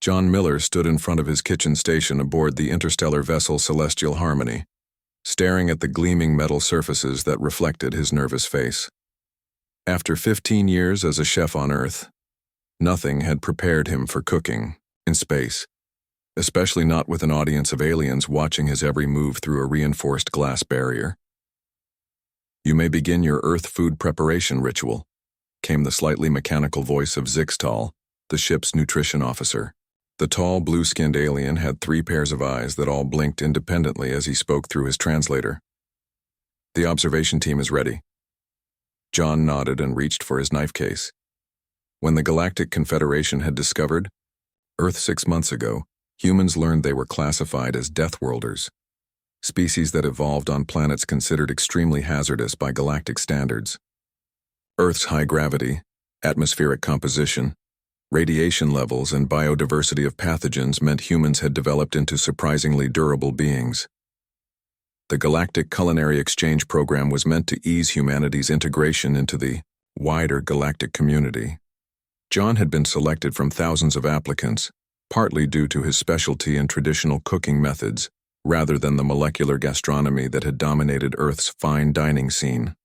John Miller stood in front of his kitchen station aboard the interstellar vessel Celestial Harmony, staring at the gleaming metal surfaces that reflected his nervous face. After 15 years as a chef on Earth, nothing had prepared him for cooking in space, especially not with an audience of aliens watching his every move through a reinforced glass barrier. "You may begin your Earth food preparation ritual," came the slightly mechanical voice of Zixtal, the ship's nutrition officer. The tall, blue-skinned alien had 3 pairs of eyes that all blinked independently as he spoke through his translator. "The observation team is ready." John nodded and reached for his knife case. When the Galactic Confederation had discovered Earth 6 months ago, humans learned they were classified as Deathworlders, species that evolved on planets considered extremely hazardous by galactic standards. Earth's high gravity, atmospheric composition, radiation levels, and biodiversity of pathogens meant humans had developed into surprisingly durable beings. The Galactic Culinary Exchange Program was meant to ease humanity's integration into the wider galactic community. John had been selected from thousands of applicants, partly due to his specialty in traditional cooking methods, rather than the molecular gastronomy that had dominated Earth's fine dining scene.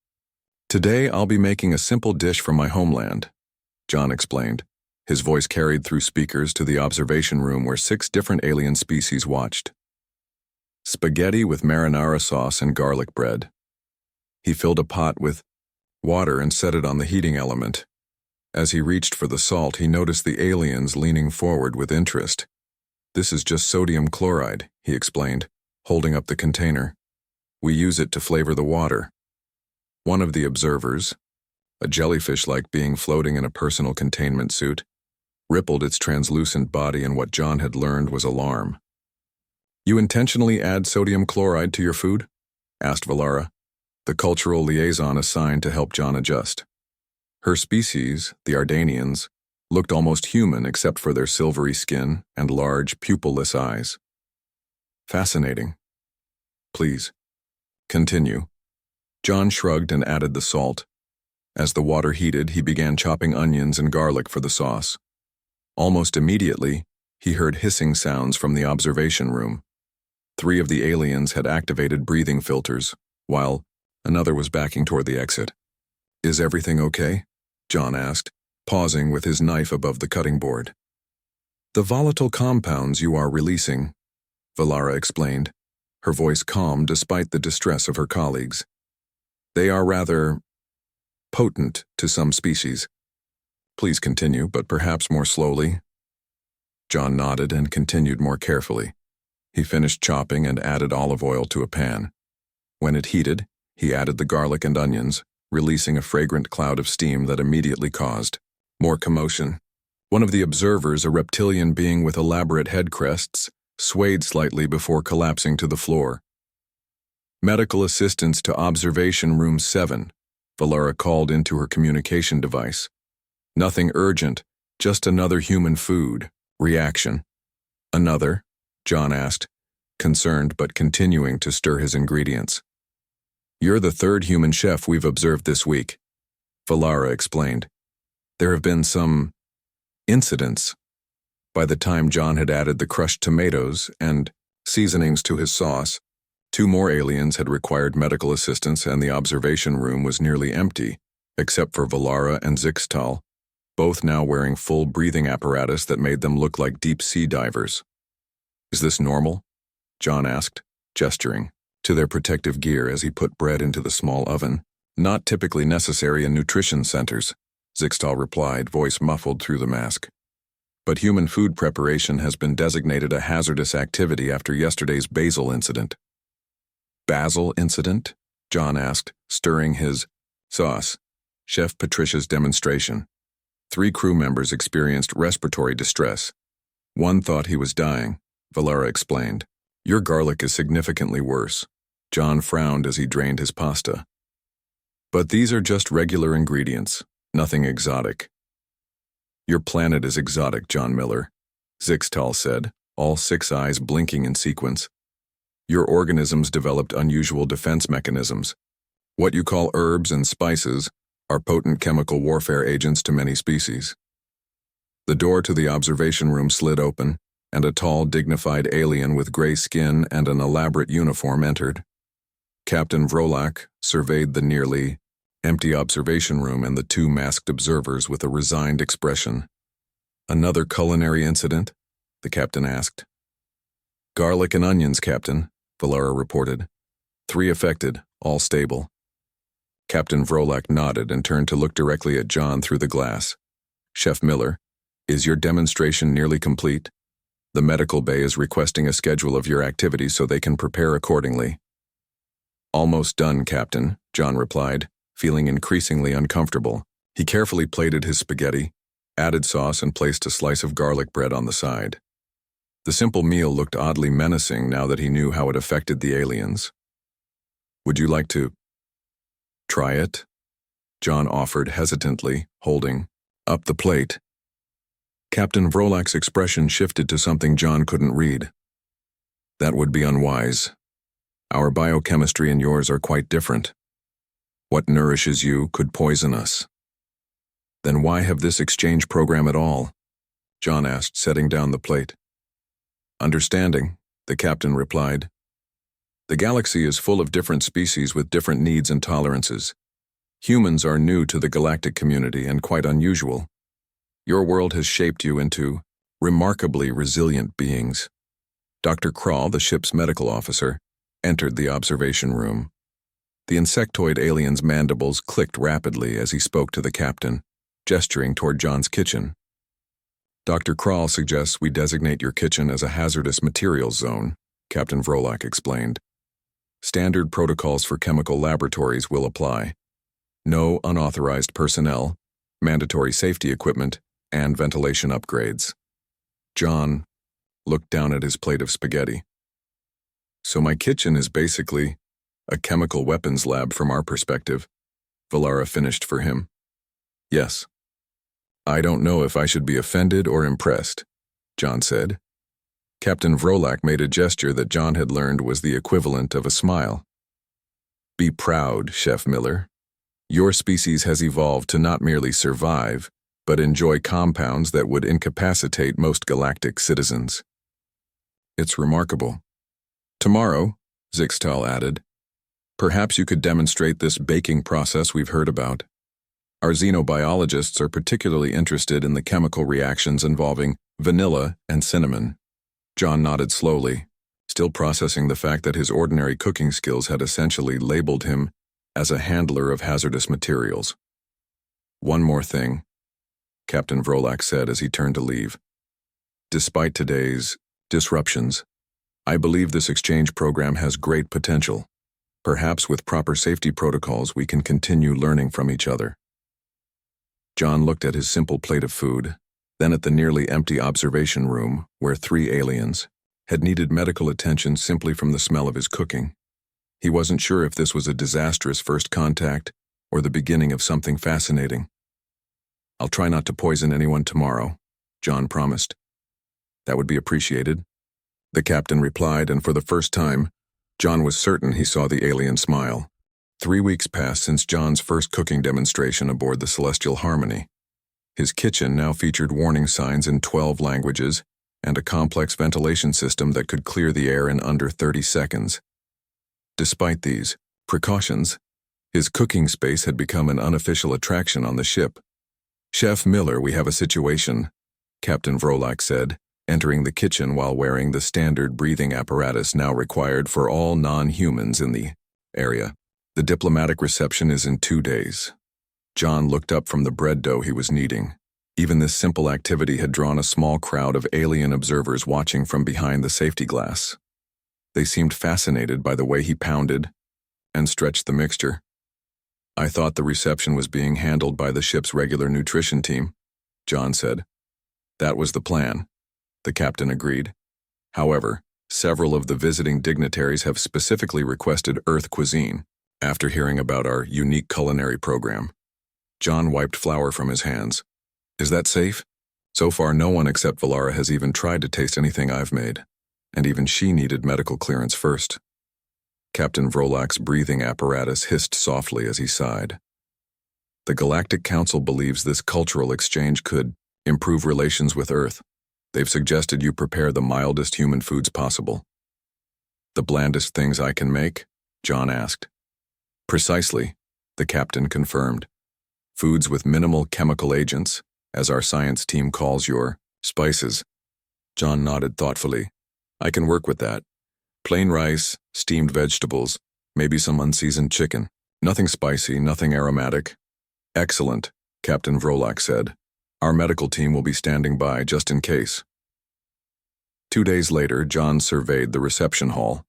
"Today I'll be making a simple dish from my homeland," John explained. His voice carried through speakers to the observation room where 6 different alien species watched. Spaghetti with marinara sauce and garlic bread. He filled a pot with water and set it on the heating element. As he reached for the salt, he noticed the aliens leaning forward with interest. "This is just sodium chloride," he explained, holding up the container. "We use it to flavor the water." One of the observers, a jellyfish-like being floating in a personal containment suit, rippled its translucent body in what John had learned was alarm. "You intentionally add sodium chloride to your food?" asked Valara, the cultural liaison assigned to help John adjust. Her species, the Ardanians, looked almost human except for their silvery skin and large, pupilless eyes. "Fascinating. Please, continue." John shrugged and added the salt. As the water heated, he began chopping onions and garlic for the sauce. Almost immediately, he heard hissing sounds from the observation room. 3 of the aliens had activated breathing filters, while another was backing toward the exit. "Is everything okay?" John asked, pausing with his knife above the cutting board. "The volatile compounds you are releasing," Valara explained, her voice calm despite the distress of her colleagues. "They are rather potent to some species. Please continue, but perhaps more slowly." John nodded and continued more carefully. He finished chopping and added olive oil to a pan. When it heated, he added the garlic and onions, releasing a fragrant cloud of steam that immediately caused more commotion. One of the observers, a reptilian being with elaborate head crests, swayed slightly before collapsing to the floor. "Medical assistance to Observation Room 7, Valara called into her communication device. "Nothing urgent, just another human food reaction." "Another?" John asked, concerned but continuing to stir his ingredients. "You're the 3rd human chef we've observed this week," Valara explained. "There have been some incidents." By the time John had added the crushed tomatoes and seasonings to his sauce, 2 more aliens had required medical assistance and the observation room was nearly empty, except for Valara and Zixtal, both now wearing full breathing apparatus that made them look like deep-sea divers. "Is this normal?" John asked, gesturing to their protective gear as he put bread into the small oven. "Not typically necessary in nutrition centers," Zixtal replied, voice muffled through the mask. "But human food preparation has been designated a hazardous activity after yesterday's basil incident." "Basil incident?" John asked, stirring his sauce. Chef Patricia's demonstration. 3 crew members experienced respiratory distress. One thought he was dying, Valara explained. "Your garlic is significantly worse." John frowned as he drained his pasta. "But these are just regular ingredients, nothing exotic." "Your planet is exotic, John Miller," Zixtal said, all 6 eyes blinking in sequence. "Your organisms developed unusual defense mechanisms. What you call herbs and spices are potent chemical warfare agents to many species." The door to the observation room slid open, and a tall, dignified alien with gray skin and an elaborate uniform entered. Captain Vrolak surveyed the nearly empty observation room and the two masked observers with a resigned expression. "Another culinary incident?" the captain asked. "Garlic and onions, Captain," Valara reported. 3 affected, all stable. Captain Vrolak nodded and turned to look directly at John through the glass. "Chef Miller, is your demonstration nearly complete? The medical bay is requesting a schedule of your activities so they can prepare accordingly." "Almost done, Captain," John replied, feeling increasingly uncomfortable. He carefully plated his spaghetti, added sauce, and placed a slice of garlic bread on the side. The simple meal looked oddly menacing now that he knew how it affected the aliens. "Would you like to try it?" John offered hesitantly, holding up the plate. Captain Vrolak's expression shifted to something John couldn't read. "That would be unwise. Our biochemistry and yours are quite different. What nourishes you could poison us." "Then why have this exchange program at all?" John asked, setting down the plate. "Understanding," the captain replied. "The galaxy is full of different species with different needs and tolerances. Humans are new to the galactic community and quite unusual. Your world has shaped you into remarkably resilient beings." Dr. Kral, the ship's medical officer, entered the observation room. The insectoid alien's mandibles clicked rapidly as he spoke to the captain, gesturing toward John's kitchen. "Dr. Kral suggests we designate your kitchen as a hazardous materials zone," Captain Vrolak explained. "Standard protocols for chemical laboratories will apply. No unauthorized personnel, mandatory safety equipment, and ventilation upgrades." John looked down at his plate of spaghetti. "So my kitchen is basically a chemical weapons lab from our perspective," Valara finished for him. "Yes. I don't know if I should be offended or impressed," John said. Captain Vrolak made a gesture that John had learned was the equivalent of a smile. "Be proud, Chef Miller. Your species has evolved to not merely survive, but enjoy compounds that would incapacitate most galactic citizens. It's remarkable. Tomorrow," Zixtal added, "perhaps you could demonstrate this baking process we've heard about. Our xenobiologists are particularly interested in the chemical reactions involving vanilla and cinnamon." John nodded slowly, still processing the fact that his ordinary cooking skills had essentially labeled him as a handler of hazardous materials. "One more thing," Captain Vrolak said as he turned to leave. "Despite today's disruptions, I believe this exchange program has great potential. Perhaps with proper safety protocols we can continue learning from each other." John looked at his simple plate of food, then at the nearly empty observation room where 3 aliens had needed medical attention simply from the smell of his cooking. He wasn't sure if this was a disastrous first contact or the beginning of something fascinating. "I'll try not to poison anyone tomorrow," John promised. "That would be appreciated," the captain replied, and for the first time, John was certain he saw the alien smile. 3 weeks passed since John's first cooking demonstration aboard the Celestial Harmony. His kitchen now featured warning signs in 12 languages and a complex ventilation system that could clear the air in under 30 seconds. Despite these precautions, his cooking space had become an unofficial attraction on the ship. "Chef Miller, we have a situation," Captain Vrolak said, entering the kitchen while wearing the standard breathing apparatus now required for all non-humans in the area. "The diplomatic reception is in 2 days." John looked up from the bread dough he was kneading. Even this simple activity had drawn a small crowd of alien observers watching from behind the safety glass. They seemed fascinated by the way he pounded and stretched the mixture. "I thought the reception was being handled by the ship's regular nutrition team," John said. "That was the plan," the captain agreed. "However, several of the visiting dignitaries have specifically requested Earth cuisine after hearing about our unique culinary program." John wiped flour from his hands. "Is that safe? So far no one except Valara has even tried to taste anything I've made, and even she needed medical clearance first." Captain Vrolak's breathing apparatus hissed softly as he sighed. "The Galactic Council believes this cultural exchange could Improve relations with Earth. They've suggested you prepare the mildest human foods possible. The blandest things I can make? John asked. Precisely, the captain confirmed. Foods with minimal chemical agents, as our science team calls your spices. John nodded thoughtfully. I can work with that. Plain rice, steamed vegetables, maybe some unseasoned chicken. Nothing spicy, nothing aromatic. Excellent, Captain Vrolak said. Our medical team will be standing by just in case. 2 days later, John surveyed the reception hall.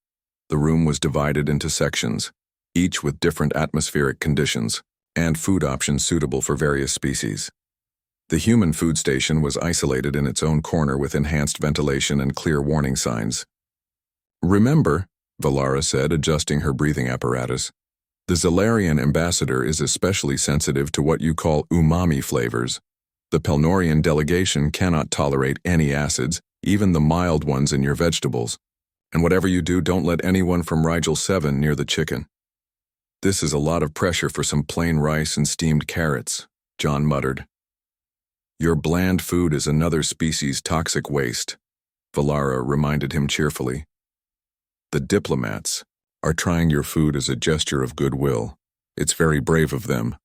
The room was divided into sections, each with different atmospheric conditions and food options suitable for various species. The human food station was isolated in its own corner with enhanced ventilation and clear warning signs. Remember, Valara said, adjusting her breathing apparatus, the Zalarian ambassador is especially sensitive to what you call umami flavors. The Pelnorian delegation cannot tolerate any acids, even the mild ones in your vegetables. And whatever you do, don't let anyone from Rigel 7 near the chicken. This is a lot of pressure for some plain rice and steamed carrots, John muttered. Your bland food is another species' toxic waste, Valara reminded him cheerfully. The diplomats are trying your food as a gesture of goodwill. It's very brave of them.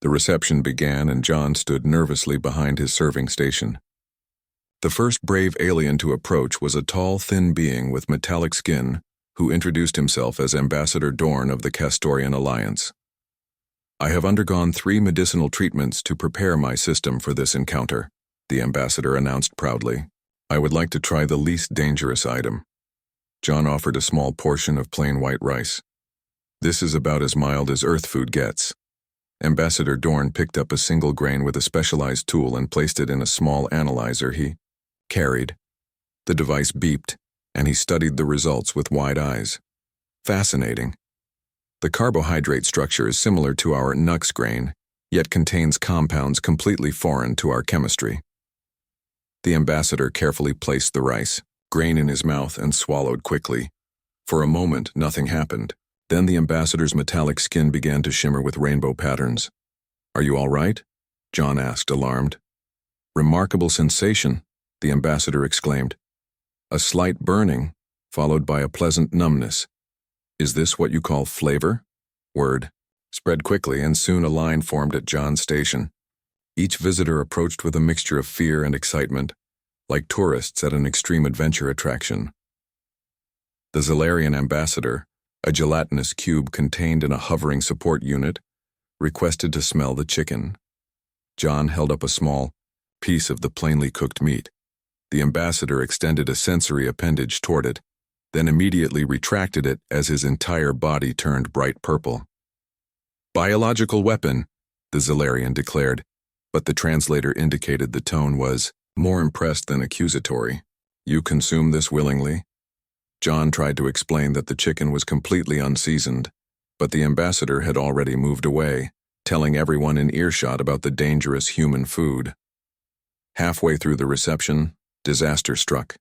The reception began and John stood nervously behind his serving station. The first brave alien to approach was a tall, thin being with metallic skin who introduced himself as Ambassador Dorn of the Castorian Alliance. I have undergone 3 medicinal treatments to prepare my system for this encounter, the ambassador announced proudly. I would like to try the least dangerous item. John offered a small portion of plain white rice. This is about as mild as Earth food gets. Ambassador Dorn picked up a single grain with a specialized tool and placed it in a small analyzer he carried. The device beeped, and he studied the results with wide eyes. Fascinating. The carbohydrate structure is similar to our Nux grain, yet contains compounds completely foreign to our chemistry. The ambassador carefully placed the rice, grain in his mouth, and swallowed quickly. For a moment, nothing happened. Then the ambassador's metallic skin began to shimmer with rainbow patterns. Are you all right? John asked, alarmed. Remarkable sensation, the ambassador exclaimed. A slight burning, followed by a pleasant numbness. Is this what you call flavor? Word spread quickly, and soon a line formed at John's station. Each visitor approached with a mixture of fear and excitement, like tourists at an extreme adventure attraction. The Zalarian ambassador, a gelatinous cube contained in a hovering support unit, requested to smell the chicken. John held up a small piece of the plainly cooked meat. The ambassador extended a sensory appendage toward it, then immediately retracted it as his entire body turned bright purple. Biological weapon, the Zalarian declared, but the translator indicated the tone was more impressed than accusatory. You consume this willingly? John tried to explain that the chicken was completely unseasoned, but the ambassador had already moved away, telling everyone in earshot about the dangerous human food. Halfway through the reception, disaster struck.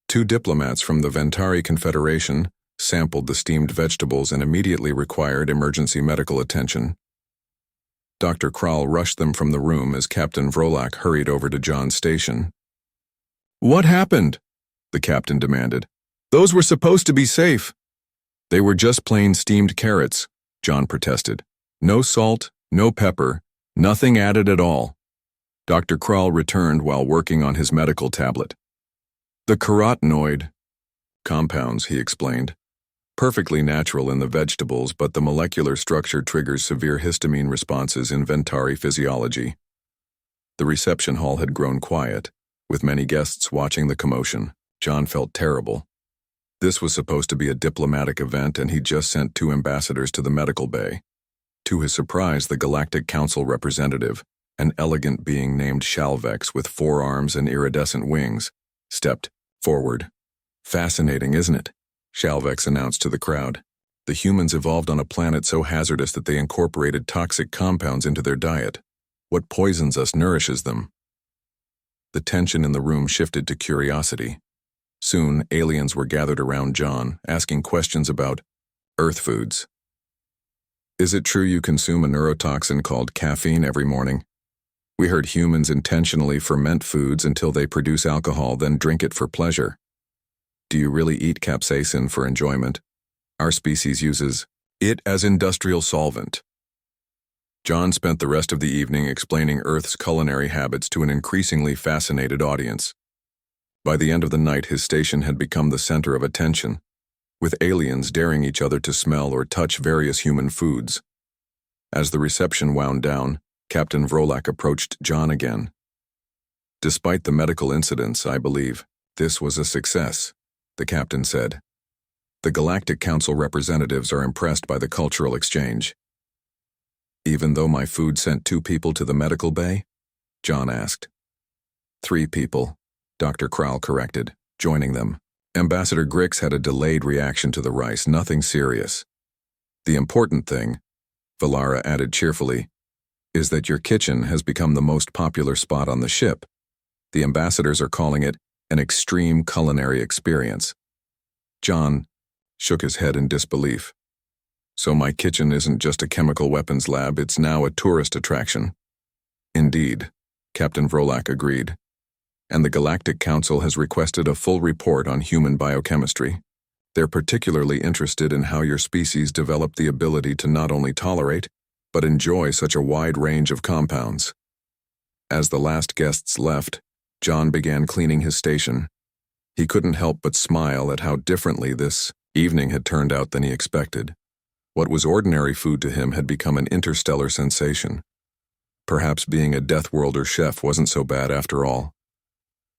2 diplomats from the Ventari Confederation sampled the steamed vegetables and immediately required emergency medical attention. Dr. Kral rushed them from the room as Captain Vrolak hurried over to John's station. What happened? The captain demanded. Those were supposed to be safe. They were just plain steamed carrots, John protested. No salt, no pepper, nothing added at all. Dr. Kral returned while working on his medical tablet. The carotenoid compounds, he explained. Perfectly natural in the vegetables, but the molecular structure triggers severe histamine responses in Ventari physiology. The reception hall had grown quiet, with many guests watching the commotion. John felt terrible. This was supposed to be a diplomatic event, and he just sent 2 ambassadors to the medical bay. To his surprise, the Galactic Council representative, an elegant being named Shalvex with 4 arms and iridescent wings, stepped forward. Fascinating, isn't it? Shalvex announced to the crowd. The humans evolved on a planet so hazardous that they incorporated toxic compounds into their diet. What poisons us nourishes them. The tension in the room shifted to curiosity. Soon, aliens were gathered around John, asking questions about Earth foods. Is it true you consume a neurotoxin called caffeine every morning? We heard humans intentionally ferment foods until they produce alcohol, then drink it for pleasure. Do you really eat capsaicin for enjoyment? Our species uses it as industrial solvent. John spent the rest of the evening explaining Earth's culinary habits to an increasingly fascinated audience. By the end of the night, his station had become the center of attention, with aliens daring each other to smell or touch various human foods. As the reception wound down, Captain Vrolak approached John again. Despite the medical incidents, I believe, this was a success, the captain said. The Galactic Council representatives are impressed by the cultural exchange. Even though my food sent 2 people to the medical bay? John asked. 3 people, Dr. Krall corrected, joining them. Ambassador Grix had a delayed reaction to the rice, nothing serious. The important thing, Valara added cheerfully, is that your kitchen has become the most popular spot on the ship. The ambassadors are calling it an extreme culinary experience. John shook his head in disbelief. So my kitchen isn't just a chemical weapons lab, it's now a tourist attraction. Indeed, Captain Vrolak agreed. And the Galactic Council has requested a full report on human biochemistry. They're particularly interested in how your species developed the ability to not only tolerate, but enjoy such a wide range of compounds. As the last guests left, John began cleaning his station. He couldn't help but smile at how differently this evening had turned out than he expected. What was ordinary food to him had become an interstellar sensation. Perhaps being a Deathworlder chef wasn't so bad after all.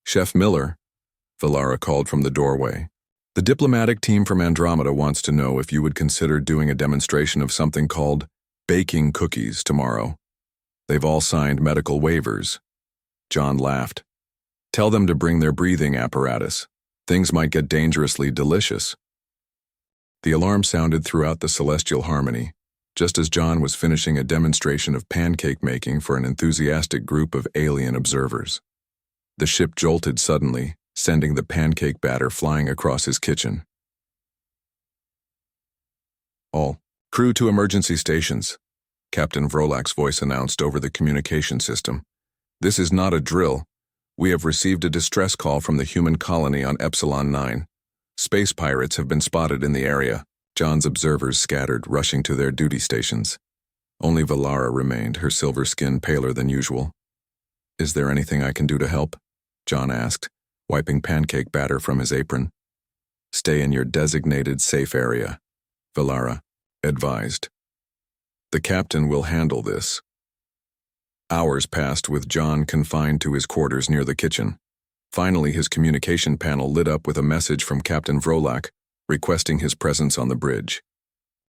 Chef Miller, Valara called from the doorway. The diplomatic team from Andromeda wants to know if you would consider doing a demonstration of something called baking cookies tomorrow. They've all signed medical waivers. John laughed. Tell them to bring their breathing apparatus. Things might get dangerously delicious. The alarm sounded throughout the celestial harmony, just as John was finishing a demonstration of pancake making for an enthusiastic group of alien observers. The ship jolted suddenly, sending the pancake batter flying across his kitchen. All crew to emergency stations, Captain Vrolak's voice announced over the communication system. This is not a drill. We have received a distress call from the human colony on Epsilon 9. Space pirates have been spotted in the area. John's observers scattered, rushing to their duty stations. Only Valara remained, her silver skin paler than usual. Is there anything I can do to help? John asked, wiping pancake batter from his apron. Stay in your designated safe area, Valara advised. The captain will handle this. Hours passed with John confined to his quarters near the kitchen. Finally, his communication panel lit up with a message from Captain Vrolak, requesting his presence on the bridge.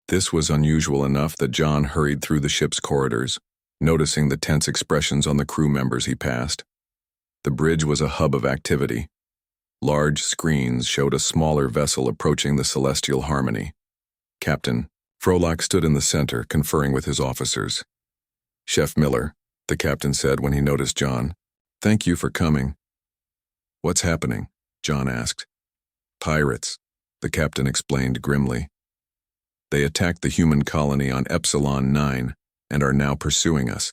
This was unusual enough that John hurried through the ship's corridors, noticing the tense expressions on the crew members he passed. The bridge was a hub of activity. Large screens showed a smaller vessel approaching the celestial harmony. Captain Vrolak stood in the center, conferring with his officers. Chef Miller, the captain said when he noticed John. Thank you for coming. What's happening? John asked. Pirates, the captain explained grimly. They attacked the human colony on Epsilon 9 and are now pursuing us.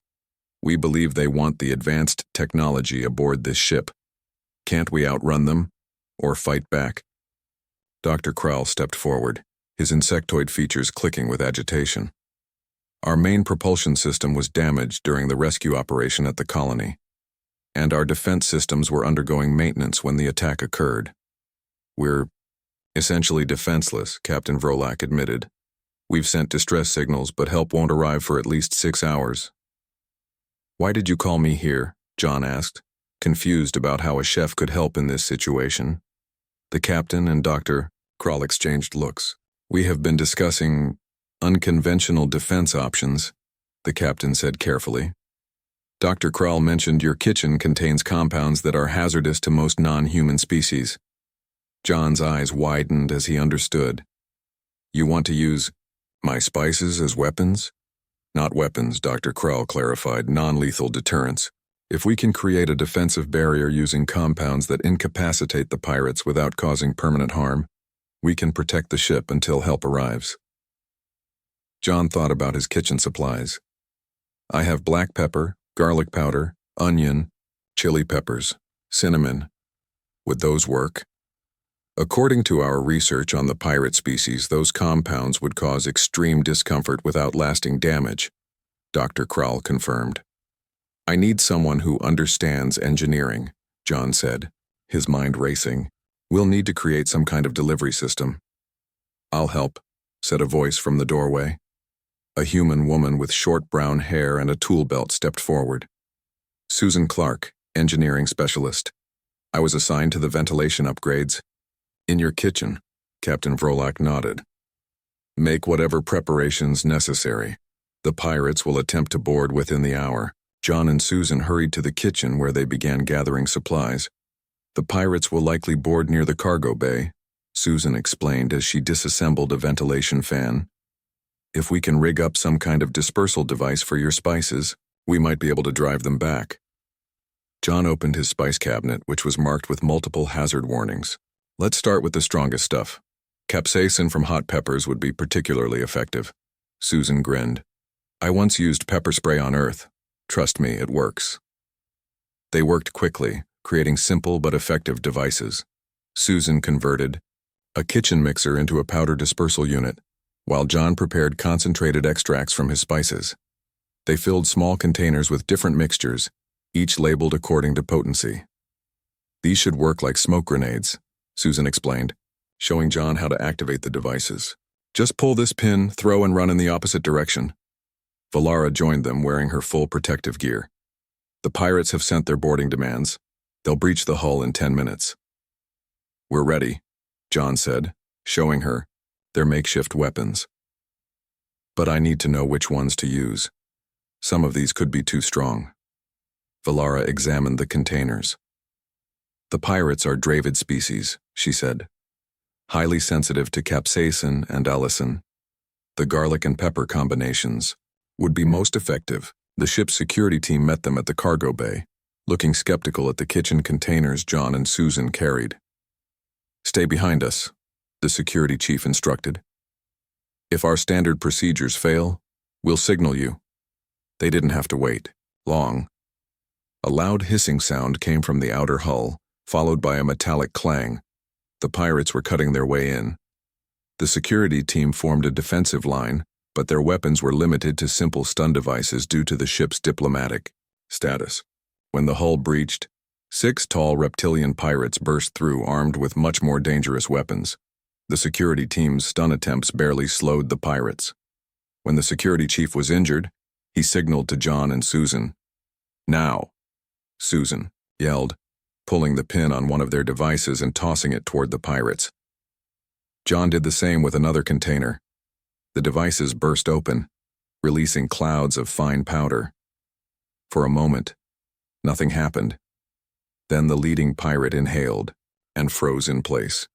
We believe they want the advanced technology aboard this ship. Can't we outrun them or fight back? Dr. Krall stepped forward, his insectoid features clicking with agitation. Our main propulsion system was damaged during the rescue operation at the colony, and our defense systems were undergoing maintenance when the attack occurred. We're essentially defenseless, Captain Vrolak admitted. We've sent distress signals, but help won't arrive for at least 6 hours. Why did you call me here? John asked, confused about how a chef could help in this situation. The captain and Dr. Krall exchanged looks. We have been discussing unconventional defense options, the captain said carefully. Dr. Krall mentioned your kitchen contains compounds that are hazardous to most non-human species. John's eyes widened as he understood. You want to use my spices as weapons? Not weapons, Dr. Krall clarified, non-lethal deterrents. If we can create a defensive barrier using compounds that incapacitate the pirates without causing permanent harm, we can protect the ship until help arrives. John thought about his kitchen supplies. I have black pepper, garlic powder, Onion, chili peppers, cinnamon. Would those work? According to our research on the pirate species, those compounds would cause extreme discomfort without lasting damage, Dr. Krall confirmed. I need someone who understands engineering, John said, his mind racing. We'll need to create some kind of delivery system. I'll help, said a voice from the doorway. A human woman with short brown hair and a tool belt stepped forward. Susan Clark, engineering specialist. I was assigned to the ventilation upgrades. In your kitchen, Captain Vrolak nodded. Make whatever preparations necessary. The pirates will attempt to board within the hour. John and Susan hurried to the kitchen where they began gathering supplies. The pirates will likely board near the cargo bay, Susan explained as she disassembled a ventilation fan. If we can rig up some kind of dispersal device for your spices, we might be able to drive them back. John opened his spice cabinet, which was marked with multiple hazard warnings. Let's start with the strongest stuff. Capsaicin from hot peppers would be particularly effective. Susan grinned. I once used pepper spray on Earth. Trust me, it works. They worked quickly, creating simple but effective devices. Susan converted a kitchen mixer into a powder dispersal unit, while John prepared concentrated extracts from his spices. They filled small containers with different mixtures, each labeled according to potency. These should work like smoke grenades, Susan explained, showing John how to activate the devices. Just pull this pin, throw and run in the opposite direction. Valara joined them wearing her full protective gear. The pirates have sent their boarding demands. They'll breach the hull in 10 minutes. We're ready, John said, showing her their makeshift weapons. But I need to know which ones to use. Some of these could be too strong. Valara examined the containers. The pirates are Dravid species, she said. Highly sensitive to capsaicin and allicin. The garlic and pepper combinations would be most effective. The ship's security team met them at the cargo bay, looking skeptical at the kitchen containers John and Susan carried. Stay behind us, the security chief instructed. If our standard procedures fail, we'll signal you. They didn't have to wait long. A loud hissing sound came from the outer hull, followed by a metallic clang. The pirates were cutting their way in. The security team formed a defensive line, but their weapons were limited to simple stun devices due to the ship's diplomatic status. When the hull breached, 6 tall reptilian pirates burst through armed with much more dangerous weapons. The security team's stun attempts barely slowed the pirates. When the security chief was injured, he signaled to John and Susan. Now, Susan yelled, pulling the pin on one of their devices and tossing it toward the pirates. John did the same with another container. The devices burst open, releasing clouds of fine powder. For a moment, nothing happened. Then the leading pirate inhaled and froze in place.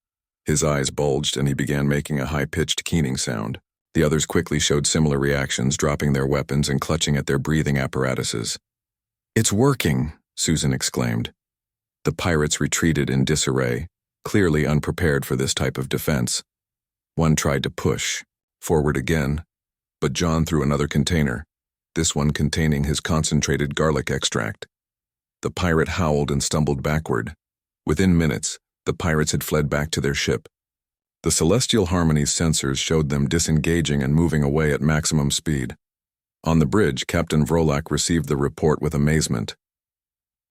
His eyes bulged and he began making a high-pitched keening sound. The others quickly showed similar reactions, dropping their weapons and clutching at their breathing apparatuses. It's working, Susan exclaimed. The pirates retreated in disarray, clearly unprepared for this type of defense. One tried to push forward again, but John threw another container, this one containing his concentrated garlic extract. The pirate howled and stumbled backward. Within minutes, the pirates had fled back to their ship. The Celestial Harmony's sensors showed them disengaging and moving away at maximum speed. On the bridge, Captain Vrolak received the report with amazement.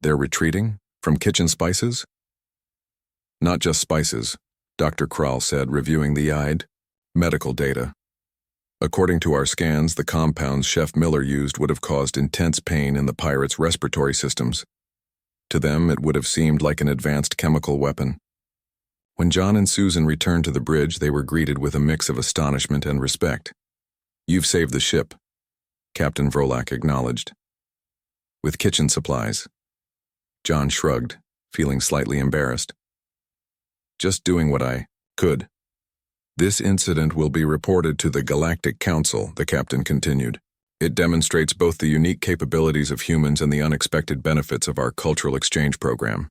They're retreating? From kitchen spices? Not just spices, Dr. Krall said, reviewing the medical data. According to our scans, the compounds Chef Miller used would have caused intense pain in the pirates' respiratory systems. To them, it would have seemed like an advanced chemical weapon. When John and Susan returned to the bridge, they were greeted with a mix of astonishment and respect. You've saved the ship, Captain Vrolak acknowledged. With kitchen supplies. John shrugged, feeling slightly embarrassed. Just doing what I could. This incident will be reported to the Galactic Council, the captain continued. It demonstrates both the unique capabilities of humans and the unexpected benefits of our cultural exchange program.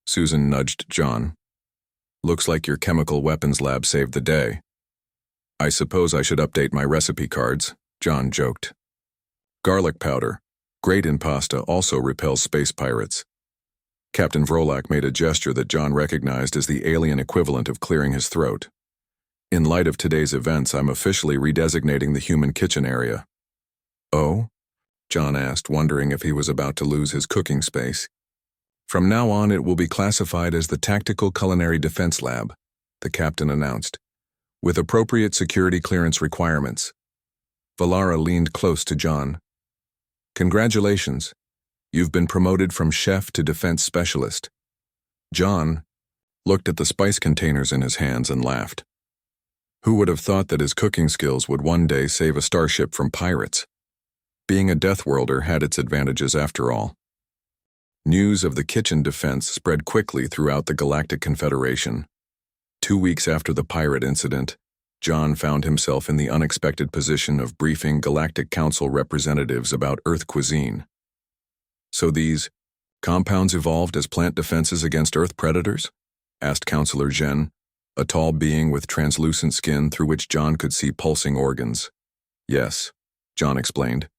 Susan nudged John. Looks like your chemical weapons lab saved the day. I suppose I should update my recipe cards, John joked. Garlic powder, Great in pasta also repels space pirates. Captain Vrolak made a gesture that John recognized as the alien equivalent of clearing his throat. In light of today's events, I'm officially redesignating the human kitchen area. Oh? John asked, wondering if he was about to lose his cooking space. From now on, it will be classified as the Tactical Culinary Defense Lab, the captain announced, with appropriate security clearance requirements. Valara leaned close to John. Congratulations. You've been promoted from chef to defense specialist. John looked at the spice containers in his hands and laughed. Who would have thought that his cooking skills would one day save a starship from pirates? Being a Deathworlder had its advantages after all. News of the kitchen defense spread quickly throughout the Galactic Confederation. 2 weeks after the pirate incident, John found himself in the unexpected position of briefing Galactic Council representatives about Earth cuisine. So these compounds evolved as plant defenses against Earth predators? Asked Counselor Zhen, a tall being with translucent skin through which John could see pulsing organs. Yes, John explained,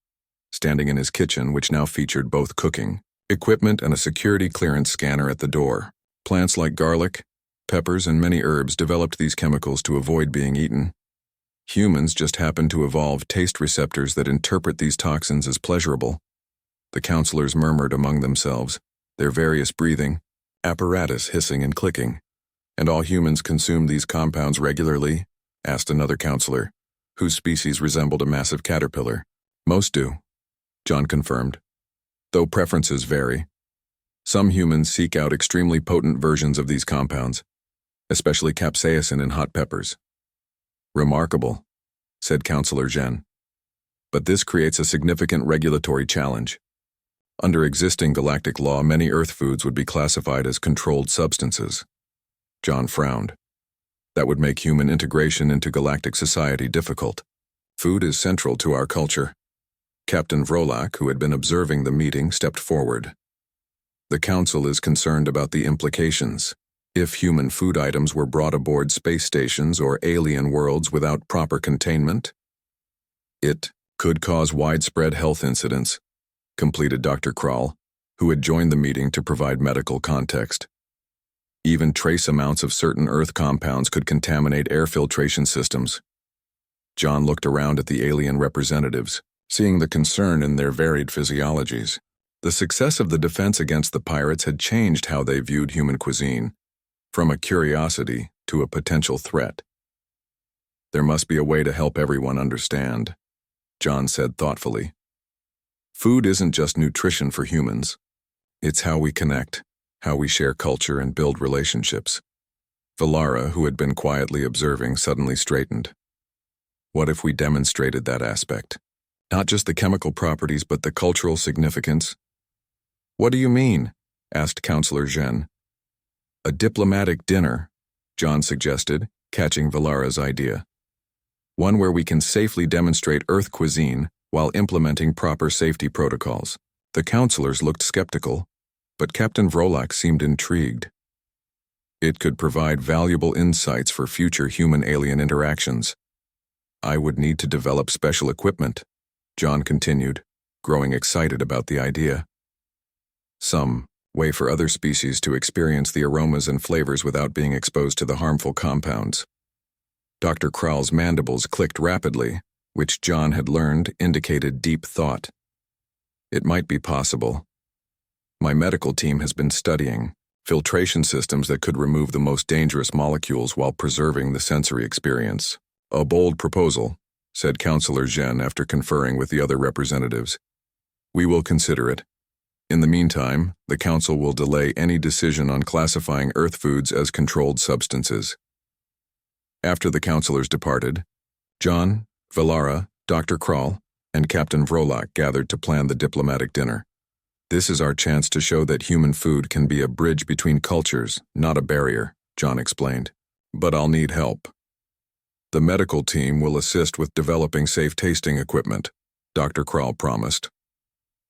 standing in his kitchen, which now featured both cooking equipment and a security clearance scanner at the door. Plants like garlic, peppers, and many herbs developed these chemicals to avoid being eaten. Humans just happen to evolve taste receptors that interpret these toxins as pleasurable. The counselors murmured among themselves, their various breathing apparatus hissing and clicking. And all humans consume these compounds regularly? Asked another counselor, whose species resembled a massive caterpillar. Most do, John confirmed, though preferences vary. Some humans seek out extremely potent versions of these compounds, especially capsaicin in hot peppers. Remarkable, said Counselor Zhen. But this creates a significant regulatory challenge. Under existing galactic law, many Earth foods would be classified as controlled substances. John frowned. That would make human integration into galactic society difficult. Food is central to our culture. Captain Vrolak, who had been observing the meeting, stepped forward. The Council is concerned about the implications. If human food items were brought aboard space stations or alien worlds without proper containment, it could cause widespread health incidents, completed Dr. Krall, who had joined the meeting to provide medical context. Even trace amounts of certain Earth compounds could contaminate air filtration systems. John looked around at the alien representatives, seeing the concern in their varied physiologies. The success of the defense against the pirates had changed how they viewed human cuisine, from a curiosity to a potential threat. There must be a way to help everyone understand, John said thoughtfully. Food isn't just nutrition for humans. It's how we connect, how we share culture and build relationships. Valara, who had been quietly observing, suddenly straightened. What if we demonstrated that aspect? Not just the chemical properties, but the cultural significance? What do you mean? Asked Counselor Zhen. A diplomatic dinner, John suggested, catching Valara's idea. One where we can safely demonstrate Earth cuisine while implementing proper safety protocols. The counselors looked skeptical, but Captain Vrolak seemed intrigued. It could provide valuable insights for future human-alien interactions. I would need to develop special equipment, John continued, growing excited about the idea. Some way for other species to experience the aromas and flavors without being exposed to the harmful compounds. Dr. Krall's mandibles clicked rapidly, which John had learned indicated deep thought. It might be possible. My medical team has been studying filtration systems that could remove the most dangerous molecules while preserving the sensory experience. A bold proposal, said Counselor Zhen after conferring with the other representatives. We will consider it. In the meantime, the Council will delay any decision on classifying Earth foods as controlled substances. After the counselors departed, John, Valara, Dr. Krall, and Captain Vrolak gathered to plan the diplomatic dinner. This is our chance to show that human food can be a bridge between cultures, not a barrier, John explained. But I'll need help. The medical team will assist with developing safe tasting equipment, Dr. Krall promised.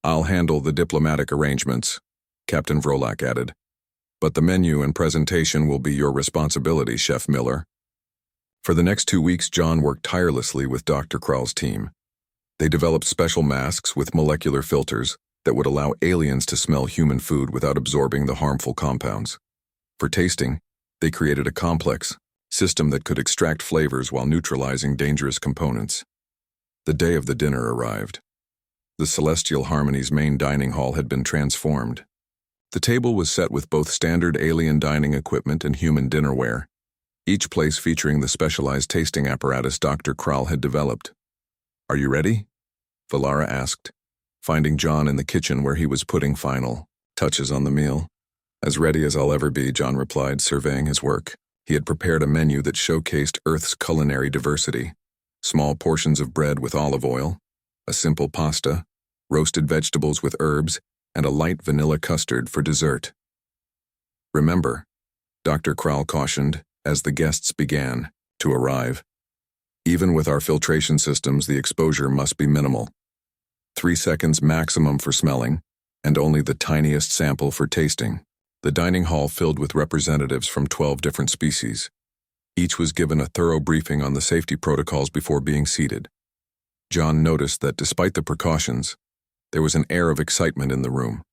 I'll handle the diplomatic arrangements, Captain Vrolak added. But the menu and presentation will be your responsibility, Chef Miller. For the next 2 weeks, John worked tirelessly with Dr. Krall's team. They developed special masks with molecular filters, that would allow aliens to smell human food without absorbing the harmful compounds. For tasting, they created a complex system that could extract flavors while neutralizing dangerous components. The day of the dinner arrived. The Celestial Harmony's main dining hall had been transformed. The table was set with both standard alien dining equipment and human dinnerware, each place featuring the specialized tasting apparatus Dr. Kral had developed. "Are you ready?" Valara asked, finding John in the kitchen where he was putting final touches on the meal. "As ready as I'll ever be," John replied, surveying his work. He had prepared a menu that showcased Earth's culinary diversity: small portions of bread with olive oil, a simple pasta, roasted vegetables with herbs, and a light vanilla custard for dessert. "Remember," Dr. Kral cautioned as the guests began to arrive, "even with our filtration systems, the exposure must be minimal. 3 seconds maximum for smelling, and only the tiniest sample for tasting." The dining hall filled with representatives from 12 different species. Each was given a thorough briefing on the safety protocols before being seated. John noticed that despite the precautions, there was an air of excitement in the room.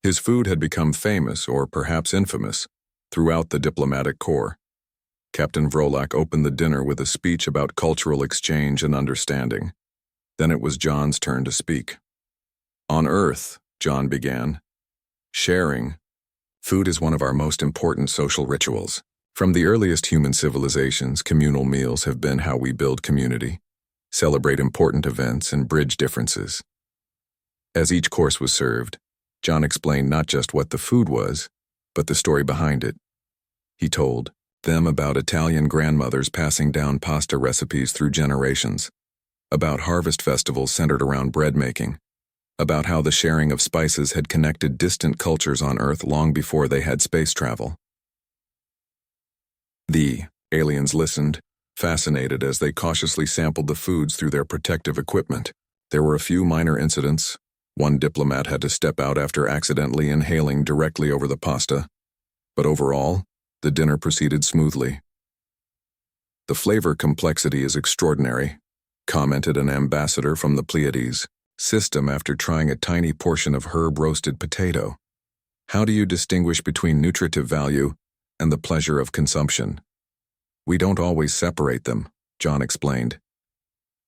His food had become famous, or perhaps infamous, throughout the diplomatic corps. Captain Vrolak opened the dinner with a speech about cultural exchange and understanding. Then it was John's turn to speak. "On Earth," John began, "sharing. Food is one of our most important social rituals. From the earliest human civilizations, communal meals have been how we build community, celebrate important events, and bridge differences." As each course was served, John explained not just what the food was, but the story behind it. He told them about Italian grandmothers passing down pasta recipes through generations, about harvest festivals centered around bread making, about how the sharing of spices had connected distant cultures on Earth long before they had space travel. The aliens listened, fascinated as they cautiously sampled the foods through their protective equipment. There were a few minor incidents. One diplomat had to step out after accidentally inhaling directly over the pasta. But overall, the dinner proceeded smoothly. "The flavor complexity is extraordinary," commented an ambassador from the Pleiades system after trying a tiny portion of herb-roasted potato. "How do you distinguish between nutritive value and the pleasure of consumption?" "We don't always separate them," John explained.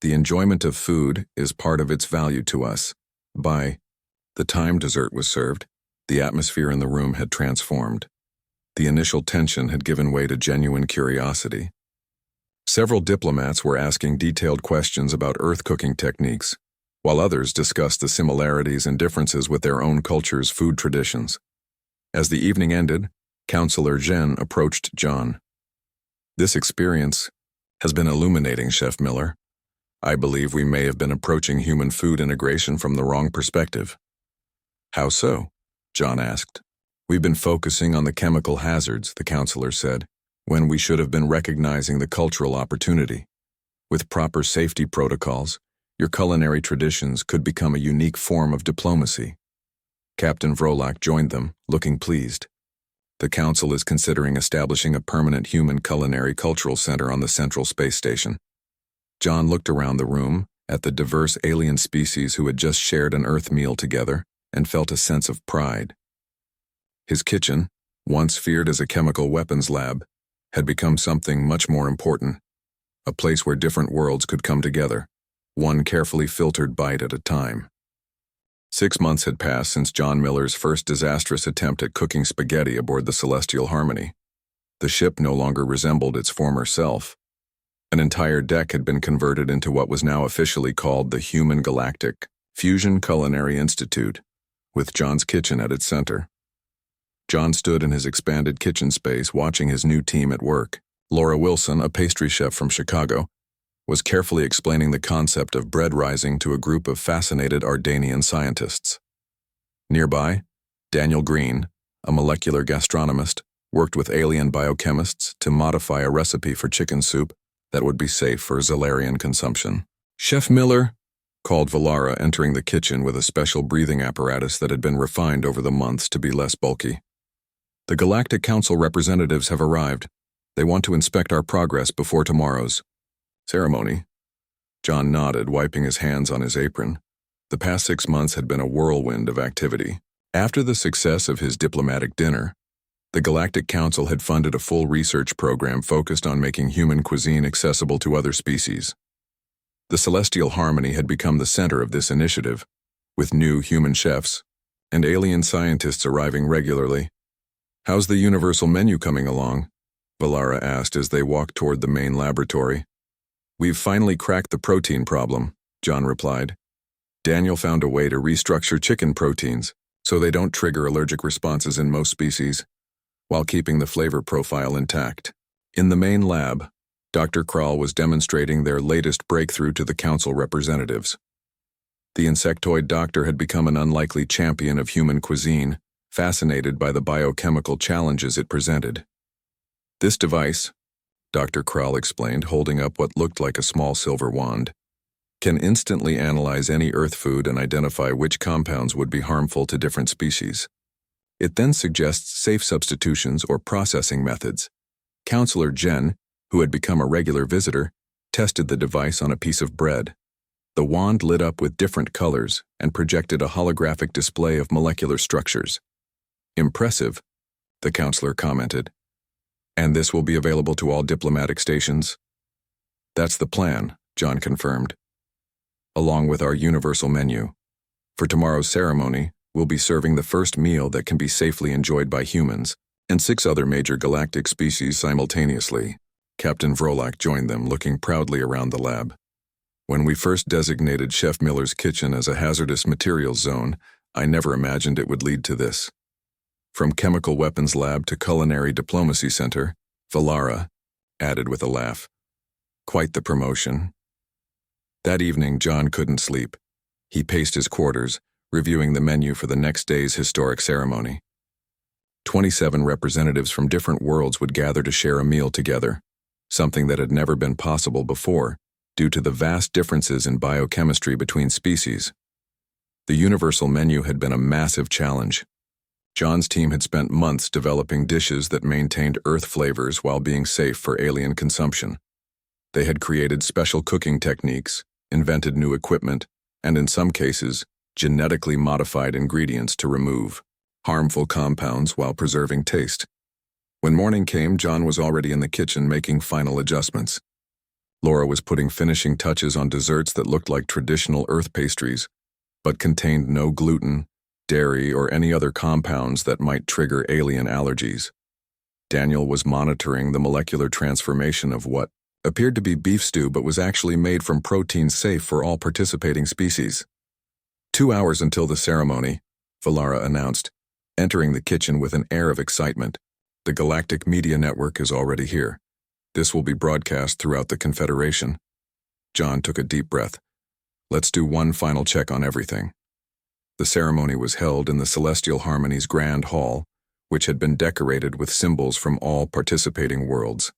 "The enjoyment of food is part of its value to us." By the time dessert was served, the atmosphere in the room had transformed. The initial tension had given way to genuine curiosity. Several diplomats were asking detailed questions about Earth cooking techniques, while others discussed the similarities and differences with their own culture's food traditions. As the evening ended, Counselor Zhen approached John. "This experience has been illuminating, Chef Miller. I believe we may have been approaching human food integration from the wrong perspective." "How so?" John asked. "We've been focusing on the chemical hazards," the counselor said, "when we should have been recognizing the cultural opportunity. With proper safety protocols, your culinary traditions could become a unique form of diplomacy." Captain Vrolak joined them, looking pleased. "The Council is considering establishing a permanent human culinary cultural center on the Central Space Station." John looked around the room at the diverse alien species who had just shared an Earth meal together and felt a sense of pride. His kitchen, once feared as a chemical weapons lab, had become something much more important, a place where different worlds could come together, one carefully filtered bite at a time. 6 months had passed since John Miller's first disastrous attempt at cooking spaghetti aboard the Celestial Harmony. The ship no longer resembled its former self. An entire deck had been converted into what was now officially called the Human Galactic Fusion Culinary Institute, with John's kitchen at its center. John stood in his expanded kitchen space watching his new team at work. Laura Wilson, a pastry chef from Chicago, was carefully explaining the concept of bread rising to a group of fascinated Ardanian scientists. Nearby, Daniel Green, a molecular gastronomist, worked with alien biochemists to modify a recipe for chicken soup that would be safe for Zalarian consumption. "Chef Miller," called Valara, entering the kitchen with a special breathing apparatus that had been refined over the months to be less bulky. "The Galactic Council representatives have arrived. They want to inspect our progress before tomorrow's ceremony." John nodded, wiping his hands on his apron. The past 6 months had been a whirlwind of activity. After the success of his diplomatic dinner, the Galactic Council had funded a full research program focused on making human cuisine accessible to other species. The Celestial Harmony had become the center of this initiative, with new human chefs and alien scientists arriving regularly. "How's the universal menu coming along?" Valara asked as they walked toward the main laboratory. "We've finally cracked the protein problem," John replied. "Daniel found a way to restructure chicken proteins so they don't trigger allergic responses in most species, while keeping the flavor profile intact." In the main lab, Dr. Kral was demonstrating their latest breakthrough to the council representatives. The insectoid doctor had become an unlikely champion of human cuisine, fascinated by the biochemical challenges it presented. "This device," Dr. Kral explained, holding up what looked like a small silver wand, "can instantly analyze any Earth food and identify which compounds would be harmful to different species. It then suggests safe substitutions or processing methods." Counselor Jen, who had become a regular visitor, tested the device on a piece of bread. The wand lit up with different colors and projected a holographic display of molecular structures. "Impressive," the counselor commented. "And this will be available to all diplomatic stations?" "That's the plan," John confirmed, "along with our universal menu. For tomorrow's ceremony, we'll be serving the first meal that can be safely enjoyed by humans and 6 other major galactic species simultaneously." Captain Vrolak joined them, looking proudly around the lab. "When we first designated Chef Miller's kitchen as a hazardous materials zone, I never imagined it would lead to this. From chemical weapons lab to culinary diplomacy center," Valara added with a laugh. "Quite the promotion." That evening, John couldn't sleep. He paced his quarters, reviewing the menu for the next day's historic ceremony. 27 representatives from different worlds would gather to share a meal together, something that had never been possible before due to the vast differences in biochemistry between species. The universal menu had been a massive challenge. John's team had spent months developing dishes that maintained Earth flavors while being safe for alien consumption. They had created special cooking techniques, invented new equipment, and in some cases, genetically modified ingredients to remove harmful compounds while preserving taste. When morning came, John was already in the kitchen making final adjustments. Laura was putting finishing touches on desserts that looked like traditional Earth pastries, but contained no gluten, dairy, or any other compounds that might trigger alien allergies. Daniel was monitoring the molecular transformation of what appeared to be beef stew but was actually made from protein safe for all participating species. 2 hours until the ceremony, Valara announced, entering the kitchen with an air of excitement. "The Galactic Media Network is already here. This will be broadcast throughout the Confederation." John took a deep breath. "Let's do one final check on everything." The ceremony was held in the Celestial Harmony's Grand Hall, which had been decorated with symbols from all participating worlds.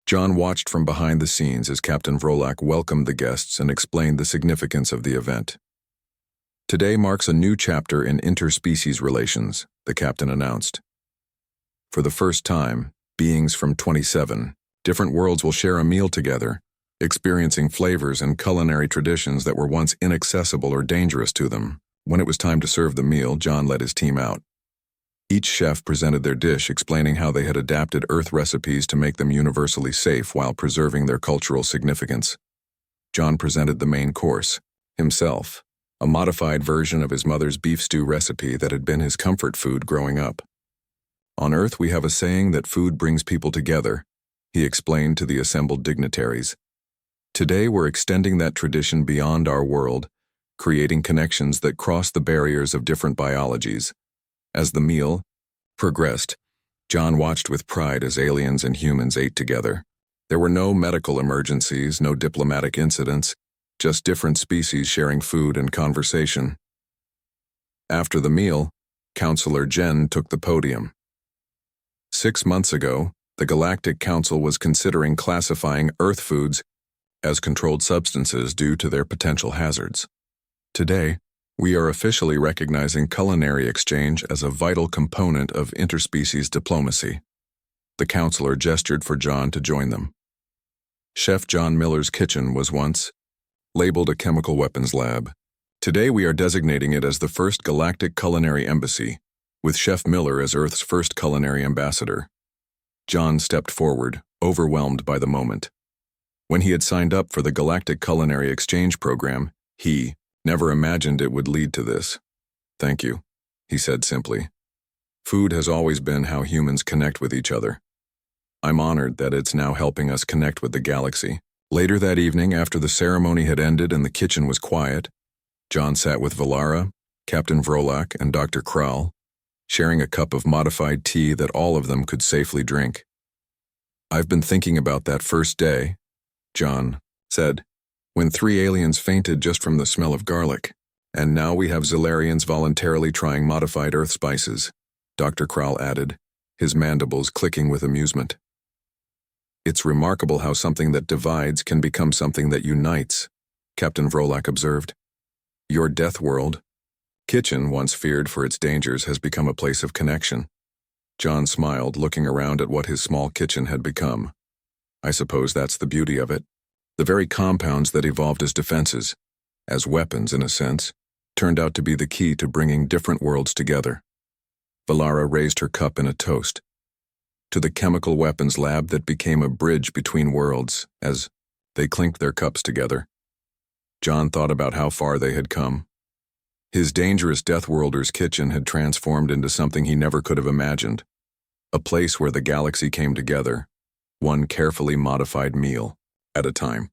John watched from behind the scenes as Captain Vrolak welcomed the guests and explained the significance of the event. "Today marks a new chapter in interspecies relations," the captain announced. "For the first time, beings from 27 different worlds will share a meal together, experiencing flavors and culinary traditions that were once inaccessible or dangerous to them." When it was time to serve the meal, John led his team out. Each chef presented their dish, explaining how they had adapted Earth recipes to make them universally safe while preserving their cultural significance. John presented the main course, himself, a modified version of his mother's beef stew recipe that had been his comfort food growing up. "On Earth, we have a saying that food brings people together," he explained to the assembled dignitaries. "Today, we're extending that tradition beyond our world, creating connections that cross the barriers of different biologies." As the meal progressed, John watched with pride as aliens and humans ate together. There were no medical emergencies, no diplomatic incidents, just different species sharing food and conversation. After the meal, Counselor Jen took the podium. 6 months ago, the Galactic Council was considering classifying Earth foods as controlled substances due to their potential hazards. Today, we are officially recognizing culinary exchange as a vital component of interspecies diplomacy. The counselor gestured for John to join them. Chef John Miller's kitchen was once labeled a chemical weapons lab, Today we are designating it as the first Galactic Culinary Embassy, with Chef Miller as Earth's first culinary ambassador. John stepped forward, overwhelmed by the moment. When he had signed up for the Galactic Culinary Exchange Program, he never imagined it would lead to this. "Thank you," he said simply. "Food has always been how humans connect with each other. I'm honored that it's now helping us connect with the galaxy." Later that evening, after the ceremony had ended and the kitchen was quiet, John sat with Valara, Captain Vrolak, and Dr. Kral, sharing a cup of modified tea that all of them could safely drink. "I've been thinking about that first day," John said, "when 3 aliens fainted just from the smell of garlic. And now we have Zilarians voluntarily trying modified Earth spices," Dr. Kral added, his mandibles clicking with amusement. "It's remarkable how something that divides can become something that unites," Captain Vrolak observed. "Your Deathworld kitchen, once feared for its dangers, has become a place of connection." John smiled, looking around at what his small kitchen had become. "I suppose that's the beauty of it. The very compounds that evolved as defenses, as weapons in a sense, turned out to be the key to bringing different worlds together." Valara raised her cup in a toast to the chemical weapons lab that became a bridge between worlds as they clinked their cups together. John thought about how far they had come. His dangerous Deathworlder's kitchen had transformed into something he never could have imagined, a place where the galaxy came together, one carefully modified meal at a time.